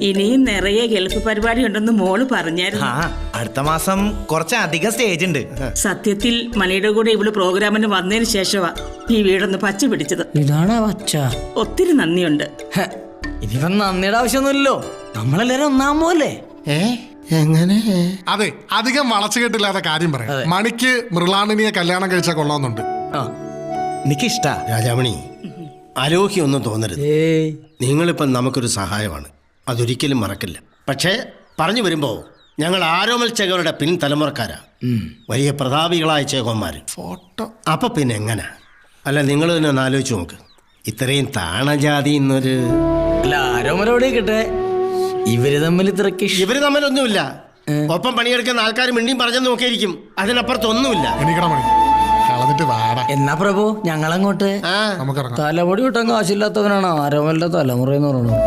ഇനിയും നിറയെ ഗൾഫ് പരിപാടി ഉണ്ടെന്ന് മോള് പറഞ്ഞായിരുന്നു. അടുത്ത മാസം കുറച്ചധികം സ്റ്റേജ് ഉണ്ട്. സത്യത്തിൽ മണിയുടെ കൂടെ ഇവള് പ്രോഗ്രാമിന് വന്നതിന് ശേഷമാ ഈ വീടൊന്ന് പച്ച പിടിച്ചത്. ഇതാണ് പച്ച. ഒത്തിരി നന്ദിയുണ്ട്. ഇനിയിപ്പം നന്ദിയുടെ ആവശ്യമൊന്നുമില്ലല്ലോ, നമ്മളെല്ലാരും ഒന്നാമല്ലേ. എങ്ങനെ? അതെ, അധികം വളച്ചുകെട്ടില്ലാത്ത കാര്യം പറയാം. മണിക്ക് മൃളാണിനിയെ കല്യാണം കഴിച്ചാൽ കൊള്ളാമെന്നുണ്ട്. എനിക്കിഷ്ട. രാജാമണി, അലോഹ്യൊന്നും തോന്നരുത്. നിങ്ങളിപ്പം നമുക്കൊരു സഹായമാണ്, അതൊരിക്കലും മറക്കില്ല. പക്ഷേ പറഞ്ഞു വരുമ്പോൾ ഞങ്ങൾ ആരോമൽ ചേകോരുടെ പിൻതലമുറക്കാരാ, വലിയ പ്രതാപികളായ ചേകോന്മാർ. ഫോട്ടോ അപ്പൊ പിന്നെ എങ്ങനെ? അല്ല, നിങ്ങൾ തന്നെ ഒന്ന് ആലോചിച്ച് നോക്ക്. ഇത്രയും താണജാതി എന്നൊരു ആരോമലോടെ കിട്ടെ. ഇവര് തമ്മിൽ ഇത്രക്ക് ഇവര് തമ്മിലൊന്നുമില്ല. ഒപ്പം പണിയെടുക്കുന്ന ആൾക്കാർ മിണ്ടിയും പറഞ്ഞു നോക്കിയിരിക്കും, അതിനപ്പുറത്തൊന്നുമില്ല. എനിക്കട മണി കളഞ്ഞിട്ട് വാടാ. എന്നാ പ്രഭു ഞങ്ങളങ്ങോട്ട്. നമുക്കിറങ്ങാം. തലമുടി കിട്ടാൻ കാശില്ലാത്തവനാണ് ആരോമലിന്റെ തലമുറ എന്ന് പറയുന്നത്.